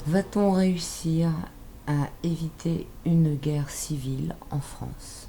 Va-t-on réussir à éviter une guerre civile en France?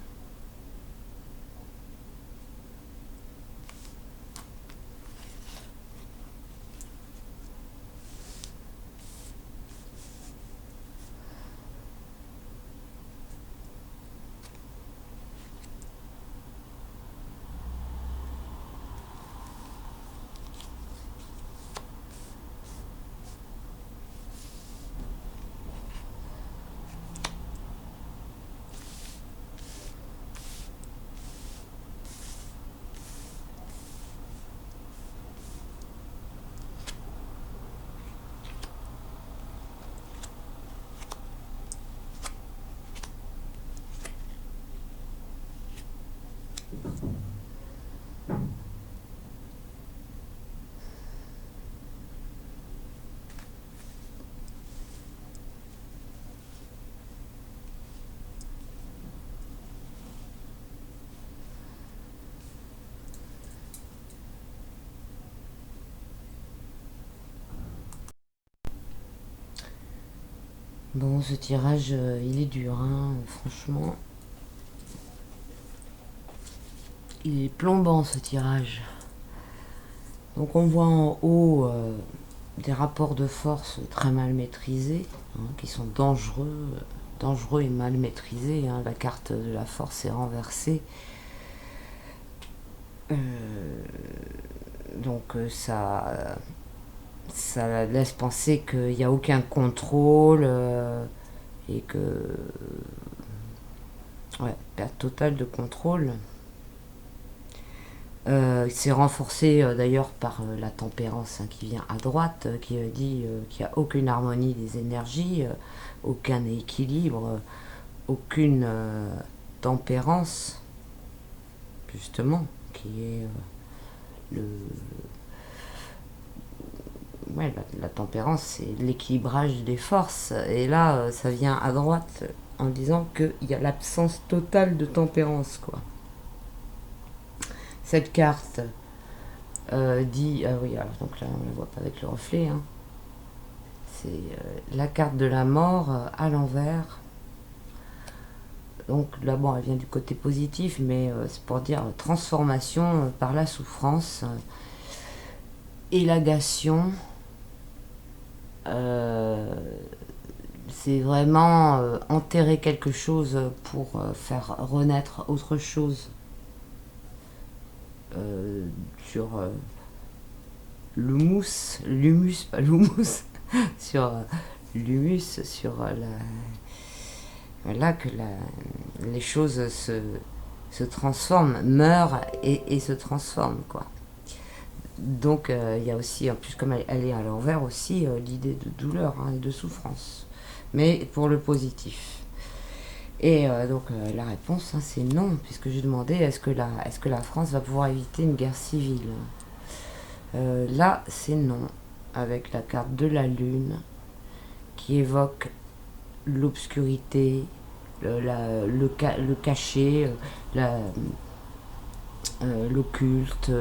Bon, ce tirage, il est dur, hein, franchement. Il est plombant, ce tirage. Donc on voit en haut des rapports de force très mal maîtrisés, hein, qui sont dangereux et mal maîtrisés, hein. La carte de la force est renversée. Euh, donc ça laisse penser qu'il n'y a aucun contrôle et que... Ouais, perte totale de contrôle. C'est renforcé d'ailleurs par la tempérance, hein, qui vient à droite, qui dit qu'il n'y a aucune harmonie des énergies, aucun équilibre, aucune tempérance, justement, qui est le... Ouais, la tempérance, c'est l'équilibrage des forces. Et là, ça vient à droite en disant qu'il y a l'absence totale de tempérance, quoi. Cette carte dit... Ah oui, alors donc là, on ne la voit pas avec le reflet, hein. C'est la carte de la mort à l'envers. Donc là, bon, elle vient du côté positif, mais c'est pour dire transformation par la souffrance, élagation. C'est vraiment enterrer quelque chose pour faire renaître autre chose sur l'humus, pas l'humus, sur l'humus, sur voilà, que les choses se transforment, meurent et se transforment, quoi. Donc il y a aussi, en plus comme elle est à l'envers aussi, l'idée de douleur, hein, et de souffrance, mais pour le positif. Et donc la réponse, hein, c'est non, puisque j'ai demandé est-ce que la France va pouvoir éviter une guerre civile. Là, c'est non, avec la carte de la Lune, qui évoque l'obscurité, le cachet, l'occulte,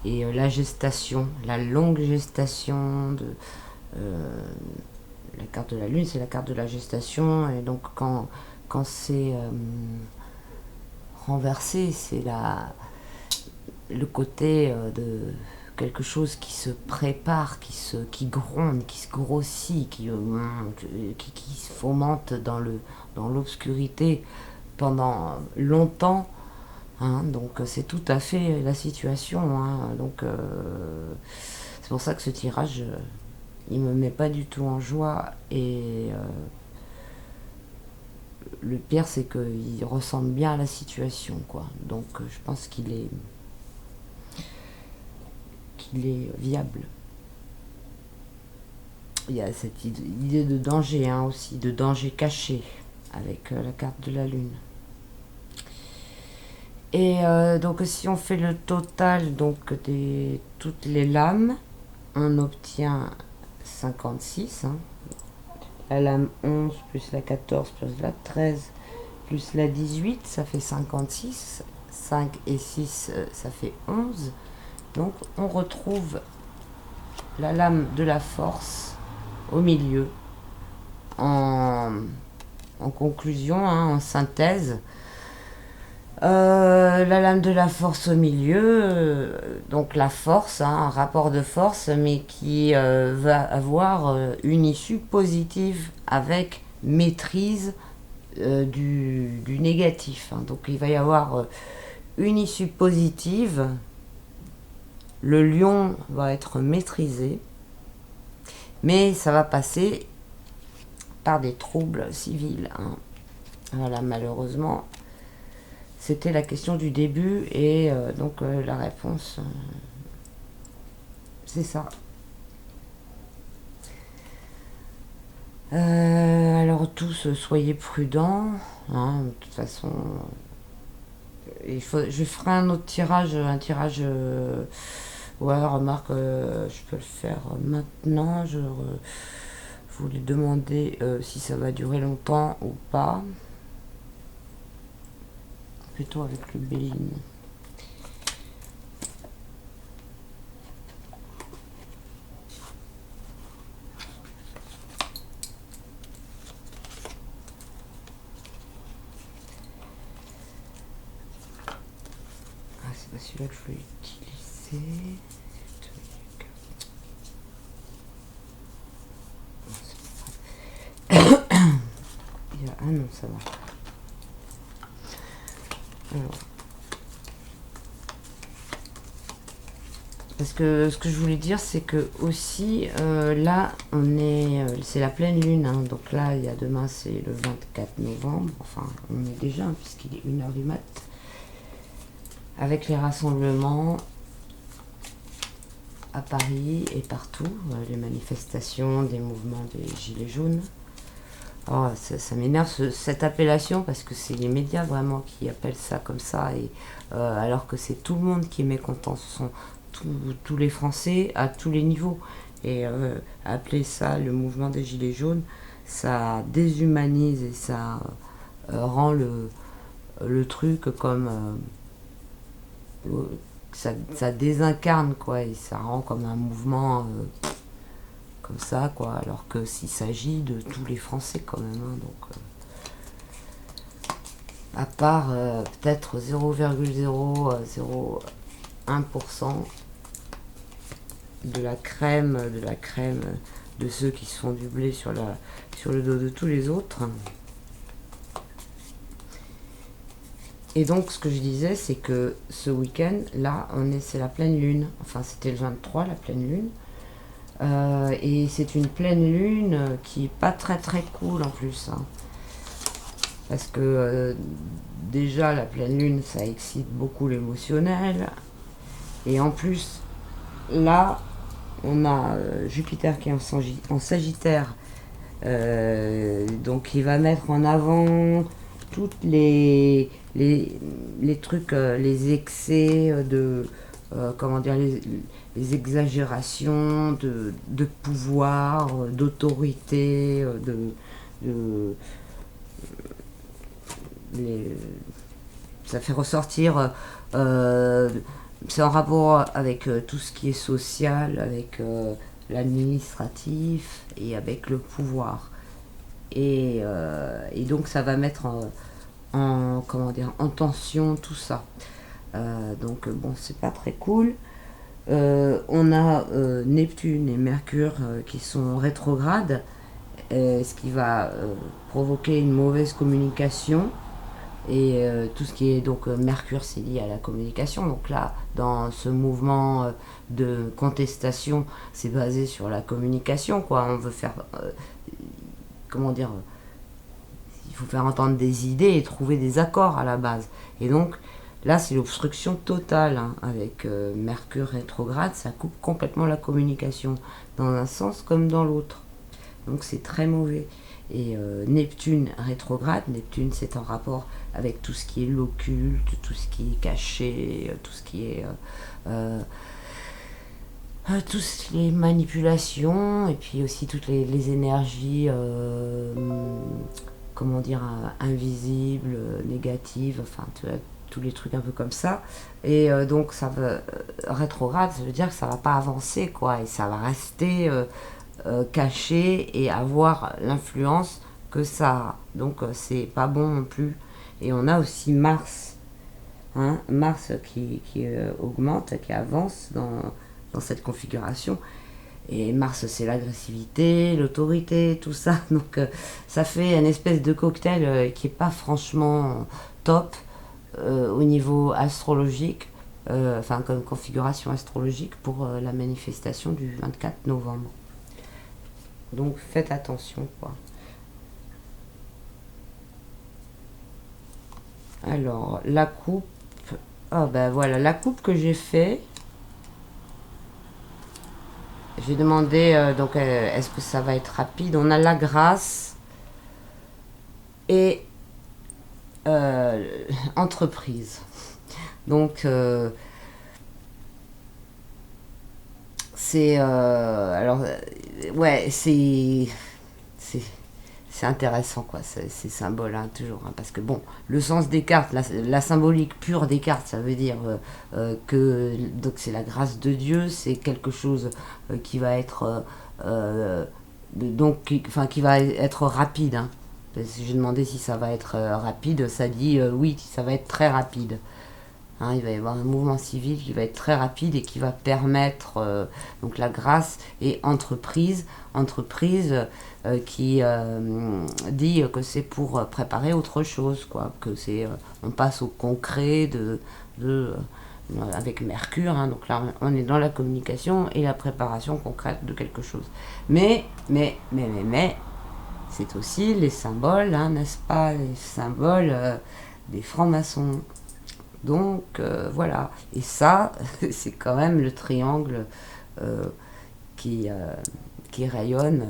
et la gestation, la longue gestation de... la carte de la Lune, c'est la carte de la gestation, et donc quand c'est renversé, c'est le côté de quelque chose qui se prépare, qui gronde, qui se grossit, qui se fomente dans l'obscurité pendant longtemps, hein. Donc c'est tout à fait la situation, hein. Donc c'est pour ça que ce tirage, il me met pas du tout en joie, et le pire c'est qu'il ressemble bien à la situation, quoi. Donc je pense qu'il est viable. Il y a cette idée de danger, hein, aussi, de danger caché avec la carte de la Lune. Et donc si on fait le total donc toutes les lames, on obtient 56, hein. La lame 11 plus la 14 plus la 13 plus la 18, ça fait 56. 5 et 6, ça fait 11. Donc on retrouve la lame de la force au milieu, en, en conclusion, en synthèse, la lame de la force au milieu, donc la force, un rapport de force, mais qui va avoir une issue positive avec maîtrise du négatif. Donc il va y avoir une issue positive, le lion va être maîtrisé, mais ça va passer par des troubles civils. Voilà, malheureusement. C'était la question du début et donc la réponse, c'est ça. Alors tous, soyez prudents. De toute façon, je ferai un autre tirage, ouais, remarque, je peux le faire maintenant. Je voulais demander si ça va durer longtemps ou pas. Plutôt avec le Béline. Ah, c'est pas celui-là que je voulais utiliser. Ah non, ça va. Alors. Parce que ce que je voulais dire, c'est que aussi, là, c'est la pleine lune. Donc là, demain, c'est le 24 novembre. Enfin, on est déjà, puisqu'il est 1h du mat. Avec les rassemblements à Paris et partout, les manifestations, des mouvements des Gilets jaunes. Oh, ça m'énerve cette appellation parce que c'est les médias vraiment qui appellent ça comme ça, et alors que c'est tout le monde qui est mécontent. Ce sont tous les Français à tous les niveaux. Et appeler ça le mouvement des Gilets jaunes, ça déshumanise et ça rend le truc comme... ça désincarne, quoi, et ça rend comme un mouvement... comme ça, quoi, alors que s'il s'agit de tous les Français quand même, donc à part peut-être 0,001% de la crème de ceux qui se font du blé sur le dos de tous les autres. Et donc ce que je disais, c'est que ce week-end là, c'est la pleine lune, enfin c'était le 23, la pleine lune. Et c'est une pleine lune qui est pas très très cool en plus, parce que déjà la pleine lune, ça excite beaucoup l'émotionnel, et en plus là on a Jupiter qui est en Sagittaire, donc il va mettre en avant toutes les trucs, les excès comment dire, les exagérations de pouvoir, d'autorité, ça fait ressortir, c'est en rapport avec tout ce qui est social, avec l'administratif et avec le pouvoir. Et donc ça va mettre en tension tout ça. Donc bon, c'est pas très cool. On a Neptune et Mercure qui sont rétrogrades, ce qui va provoquer une mauvaise communication. Et tout ce qui est donc Mercure, c'est lié à la communication. Donc là, dans ce mouvement de contestation, c'est basé sur la communication, quoi. On veut faire, il faut faire entendre des idées et trouver des accords à la base. Et donc là, c'est l'obstruction totale, avec Mercure rétrograde, ça coupe complètement la communication, dans un sens comme dans l'autre. Donc c'est très mauvais. Et Neptune rétrograde, Neptune c'est en rapport avec tout ce qui est l'occulte, tout ce qui est caché, tout ce qui est... toutes les manipulations, et puis aussi toutes les énergies, invisibles, négatives, enfin tous les trucs un peu comme ça. Et donc ça veut rétrograde, ça veut dire que ça va pas avancer, quoi, et ça va rester cacher et avoir l'influence que ça a. Donc c'est pas bon non plus. Et on a aussi Mars, hein, Mars qui augmente, qui avance dans cette configuration. Et Mars, c'est l'agressivité, l'autorité, tout ça. Donc ça fait une espèce de cocktail qui est pas franchement top au niveau astrologique, enfin comme configuration astrologique pour la manifestation du 24 novembre. Donc faites attention, quoi. Alors, la coupe. Ah ben voilà, la coupe que j'ai fait. J'ai demandé, donc, est-ce que ça va être rapide? On a la grâce et entreprise. Donc, c'est... alors, ouais, c'est intéressant, quoi, ces symboles, hein, toujours, hein, parce que bon, le sens des cartes, la symbolique pure des cartes, ça veut dire que donc c'est la grâce de Dieu, c'est quelque chose qui va être donc qui va être rapide, hein. Parce que j'ai demandé si ça va être rapide, ça dit oui, ça va être très rapide. Hein, il va y avoir un mouvement civil qui va être très rapide et qui va permettre donc la grâce et entreprise qui dit que c'est pour préparer autre chose, quoi, que c'est on passe au concret avec Mercure, hein, donc là on est dans la communication et la préparation concrète de quelque chose. Mais c'est aussi les symboles, hein, n'est-ce pas, les symboles des francs-maçons. Donc voilà, et ça, c'est quand même le triangle euh, qui, euh, qui rayonne.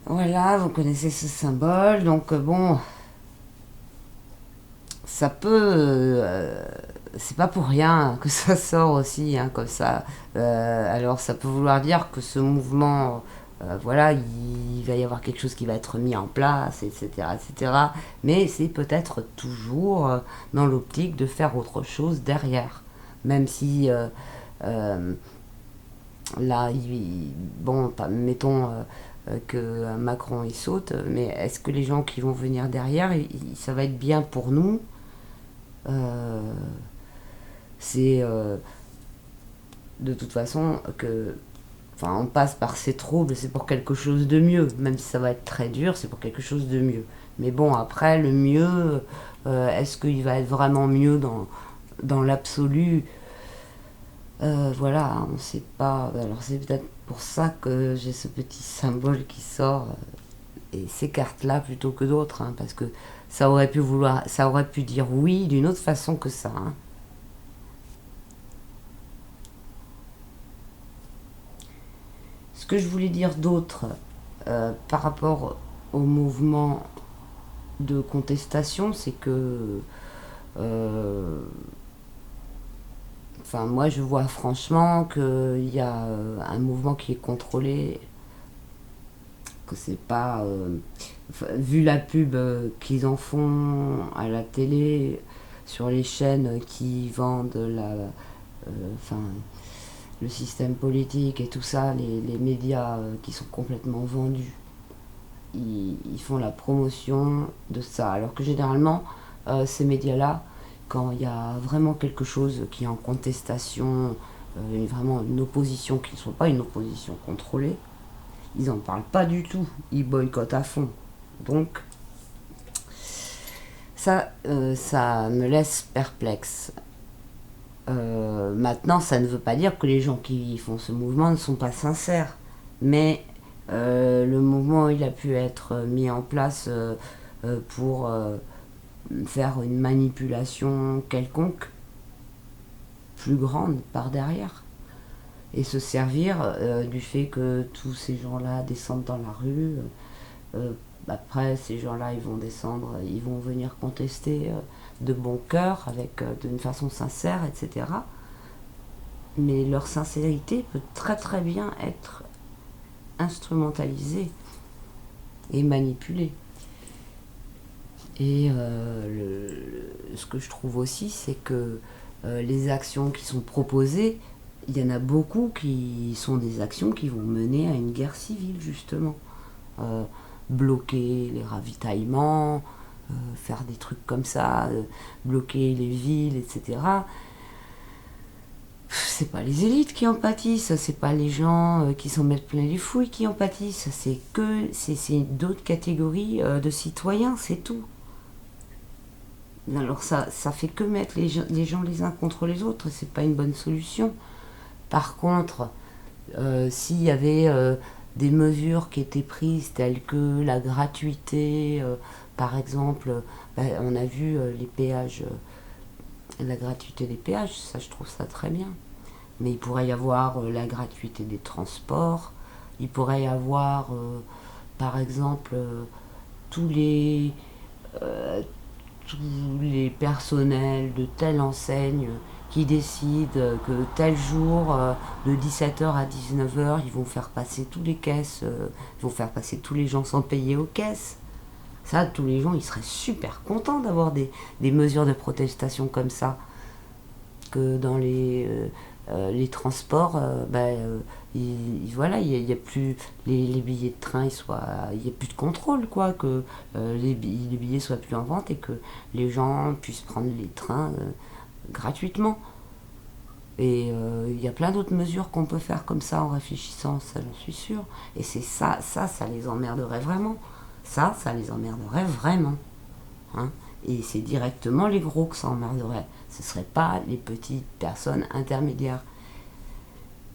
Voilà, vous connaissez ce symbole, donc bon, ça peut... c'est pas pour rien que ça sort aussi, hein, comme ça. Alors ça peut vouloir dire que ce mouvement, voilà, il va y avoir quelque chose qui va être mis en place, etc. etc. Mais c'est peut-être toujours dans l'optique de faire autre chose derrière. Même si, là, bon, mettons que Macron il saute, mais est-ce que les gens qui vont venir derrière, ça va être bien pour nous? euh, C'est de toute façon que, enfin, on passe par ces troubles, c'est pour quelque chose de mieux, même si ça va être très dur, c'est pour quelque chose de mieux. Mais bon, après, le mieux, est-ce qu'il va être vraiment mieux dans l'absolu? Voilà, on ne sait pas. Alors c'est peut-être pour ça que j'ai ce petit symbole qui sort et ces cartes-là plutôt que d'autres, hein, parce que ça aurait pu dire oui d'une autre façon que ça, hein. Ce que je voulais dire d'autre par rapport au mouvement de contestation, c'est que, euh, enfin, moi je vois franchement qu'il y a un mouvement qui est contrôlé, que c'est pas, vu la pub qu'ils en font à la télé, sur les chaînes qui vendent enfin, le système politique et tout ça, les médias qui sont complètement vendus, ils font la promotion de ça. Alors que généralement, ces médias-là, quand il y a vraiment quelque chose qui est en contestation, vraiment une opposition qui ne soit pas une opposition contrôlée, ils n'en parlent pas du tout. Ils boycottent à fond. Donc, ça me laisse perplexe. Maintenant, ça ne veut pas dire que les gens qui font ce mouvement ne sont pas sincères. Mais le mouvement, il a pu être mis en place pour faire une manipulation quelconque, plus grande par derrière. Et se servir du fait que tous ces gens-là descendent dans la rue. Euh, Après, ces gens-là, ils vont descendre, ils vont venir contester de bon cœur, avec d'une façon sincère, etc. Mais leur sincérité peut très très bien être instrumentalisée et manipulée. Et ce que je trouve aussi, c'est que les actions qui sont proposées, il y en a beaucoup qui sont des actions qui vont mener à une guerre civile, justement. Euh, Bloquer les ravitaillements, faire des trucs comme ça, bloquer les villes, etc. C'est pas les élites qui en pâtissent, c'est pas les gens qui s'en mettent plein les fouilles qui en pâtissent, c'est d'autres catégories de citoyens, c'est tout. Alors ça fait que mettre les gens les uns contre les autres, c'est pas une bonne solution. Par contre, s'il y avait des mesures qui étaient prises telles que la gratuité, par exemple, on a vu les péages, la gratuité des péages, ça je trouve ça très bien. Mais il pourrait y avoir la gratuité des transports, il pourrait y avoir, par exemple, tous les, euh, tous les personnels de telle enseigne qui décident que tel jour, de 17h à 19h, ils vont faire passer tous les caisses, ils vont faire passer tous les gens sans payer aux caisses. Ça, tous les gens, ils seraient super contents d'avoir des mesures de protestation comme ça. Que dans les transports, voilà, il y a plus les billets de train, il n'y a plus de contrôle, quoi, que les billets soient plus en vente et que les gens puissent prendre les trains gratuitement. Et il y a plein d'autres mesures qu'on peut faire comme ça en réfléchissant, ça j'en suis sûre. Et c'est ça les emmerderait vraiment. Ça les emmerderait vraiment. Hein. Et c'est directement les gros que ça emmerderait. Ce ne seraient pas les petites personnes intermédiaires.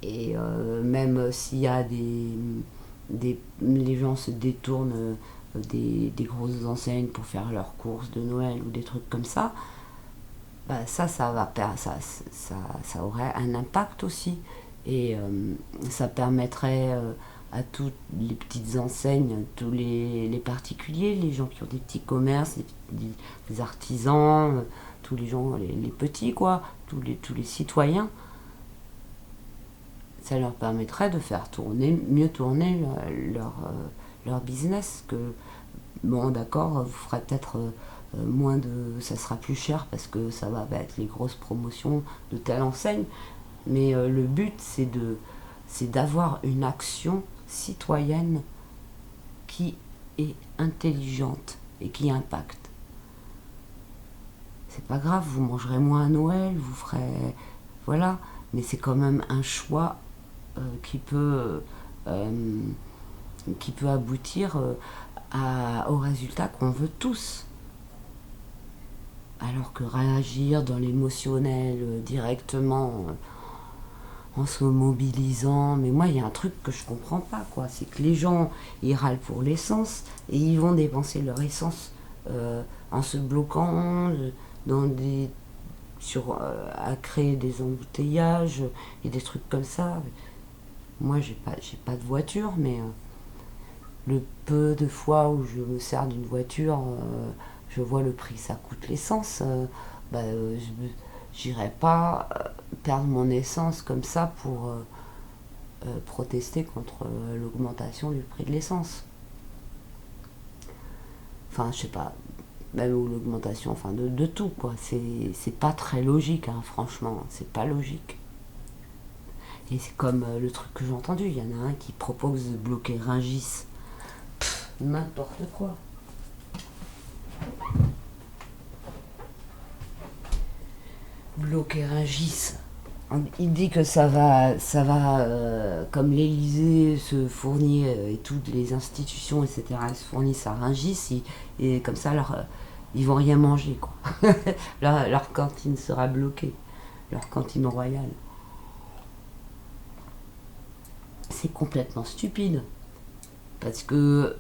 Et même s'il y a les gens se détournent des grosses enseignes pour faire leurs courses de Noël ou des trucs comme ça, bah ça aurait un impact aussi. Et ça permettrait à toutes les petites enseignes, tous les particuliers, les gens qui ont des petits commerces, des artisans, tous les gens, les petits, quoi, tous les citoyens, ça leur permettrait de faire mieux tourner leur business. Que, bon, d'accord, vous ferez peut-être moins de. Ça sera plus cher parce que ça va être les grosses promotions de telle enseigne, mais le but, c'est d'avoir une action citoyenne qui est intelligente et qui impacte. C'est pas grave, vous mangerez moins à Noël, vous ferez. Voilà, mais c'est quand même un choix euh, qui peut aboutir au résultat qu'on veut tous. Alors que réagir dans l'émotionnel directement en se mobilisant, mais moi il y a un truc que je comprends pas, quoi, c'est que les gens ils râlent pour l'essence et ils vont dépenser leur essence en se bloquant dans des à créer des embouteillages et des trucs comme ça. Moi j'ai pas de voiture, mais le peu de fois où je me sers d'une voiture, je vois le prix que ça coûte l'essence. J'irai pas perdre mon essence comme ça pour protester contre l'augmentation du prix de l'essence. Enfin, je sais pas, même ou l'augmentation, enfin de tout, quoi. C'est pas très logique, hein, franchement, c'est pas logique. Et c'est comme le truc que j'ai entendu, il y en a un qui propose de bloquer Rungis. N'importe quoi. Bloquer Rungis. Il dit que comme l'Elysée se fournit et toutes les institutions, etc., se fournissent à Rungis, et comme ça, ils vont rien manger, quoi. Leur cantine sera bloquée, leur cantine royale. C'est complètement stupide. Parce que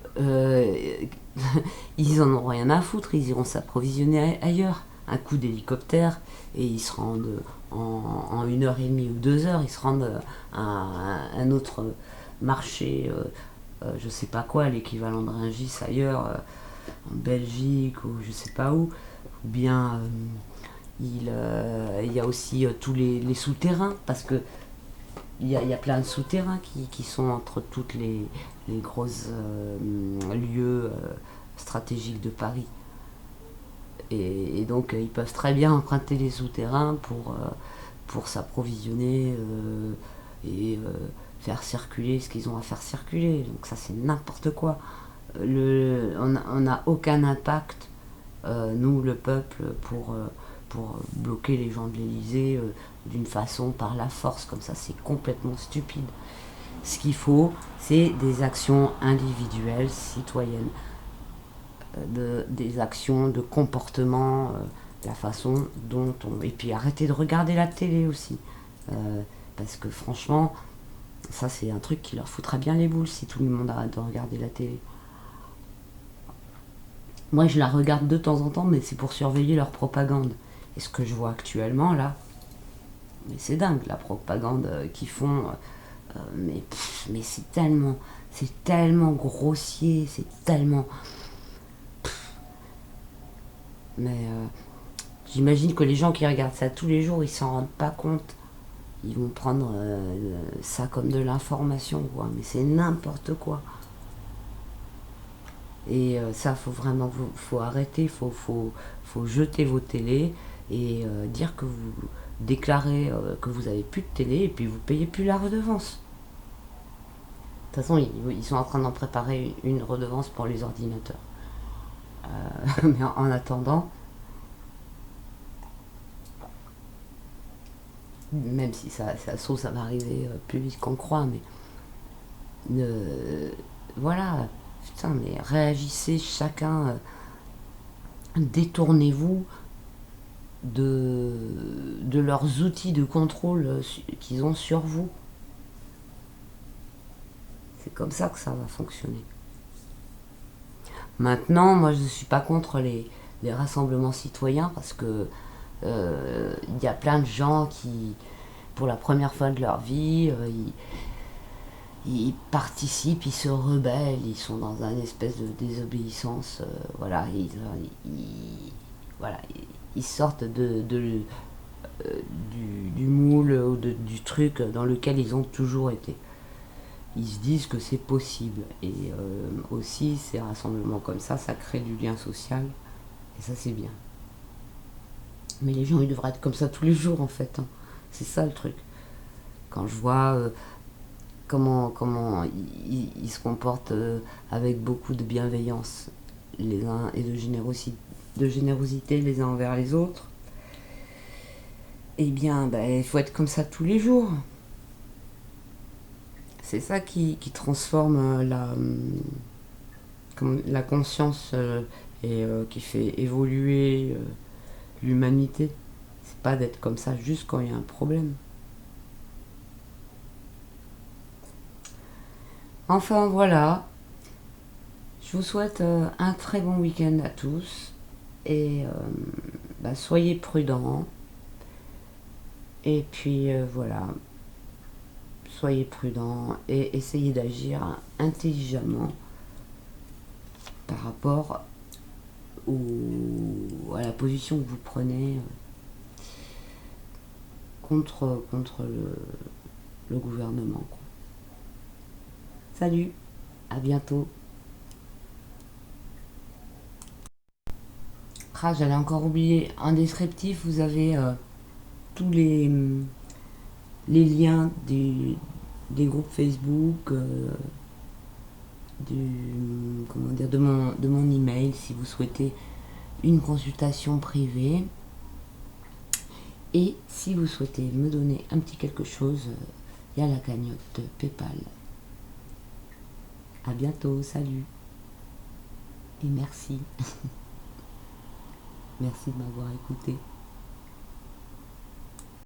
ils en ont rien à foutre, ils iront s'approvisionner ailleurs. Un coup d'hélicoptère et ils se rendent en 1h30 ou 2 heures, ils se rendent à un autre marché, je sais pas quoi, l'équivalent de Rungis ailleurs, en Belgique ou je sais pas où. Ou bien il y a aussi tous les souterrains, parce que il y a plein de souterrains qui sont entre toutes les grosses lieux stratégiques de Paris. Et donc ils peuvent très bien emprunter les souterrains pour s'approvisionner et faire circuler ce qu'ils ont à faire circuler. Donc ça c'est n'importe quoi. On n'a aucun impact, nous le peuple, pour bloquer les gens de l'Elysée d'une façon par la force, comme ça c'est complètement stupide. Ce qu'il faut, c'est des actions individuelles, citoyennes, des actions de comportement, la façon dont on... Et puis arrêtez de regarder la télé aussi. Parce que franchement, ça c'est un truc qui leur foutra bien les boules si tout le monde arrête de regarder la télé. Moi je la regarde de temps en temps, mais c'est pour surveiller leur propagande. Et ce que je vois actuellement là, mais c'est dingue la propagande qu'ils font. Mais c'est tellement grossier, c'est tellement... Mais j'imagine que les gens qui regardent ça tous les jours, ils s'en rendent pas compte. Ils vont prendre ça comme de l'information, quoi. Mais c'est n'importe quoi. Et ça, faut arrêter, faut jeter vos télés et dire que vous déclarez que vous avez plus de télé et puis vous payez plus la redevance. De toute façon, ils sont en train d'en préparer une redevance pour les ordinateurs. Mais en attendant, même si ça va arriver plus vite qu'on croit, mais voilà, putain, mais réagissez chacun, détournez-vous de leurs outils de contrôle qu'ils ont sur vous. C'est comme ça que ça va fonctionner. Maintenant, moi je ne suis pas contre les rassemblements citoyens parce que y a plein de gens qui, pour la première fois de leur vie, ils participent, ils se rebellent, ils sont dans une espèce de désobéissance. Voilà, voilà, ils sortent du moule ou du truc dans lequel ils ont toujours été. Ils se disent que c'est possible. Et aussi, ces rassemblements comme ça crée du lien social. Et ça, c'est bien. Mais les gens, ils devraient être comme ça tous les jours, en fait. Hein. C'est ça, le truc. Quand je vois comment ils se comportent avec beaucoup de bienveillance, les uns, et de générosité les uns envers les autres, eh bien, il faut être comme ça tous les jours. C'est ça qui transforme la conscience et qui fait évoluer l'humanité. C'est pas d'être comme ça juste quand il y a un problème. Enfin voilà, je vous souhaite un très bon week-end à tous et soyez prudents. Et puis voilà, soyez prudents et essayez d'agir intelligemment par rapport à la position que vous prenez contre le gouvernement. Quoi. Salut, à bientôt. Ah, j'allais encore oublier un descriptif, vous avez tous les liens des groupes Facebook, de mon email si vous souhaitez une consultation privée. Et si vous souhaitez me donner un petit quelque chose, il y a la cagnotte PayPal. À bientôt, salut. Et merci. Merci de m'avoir écouté.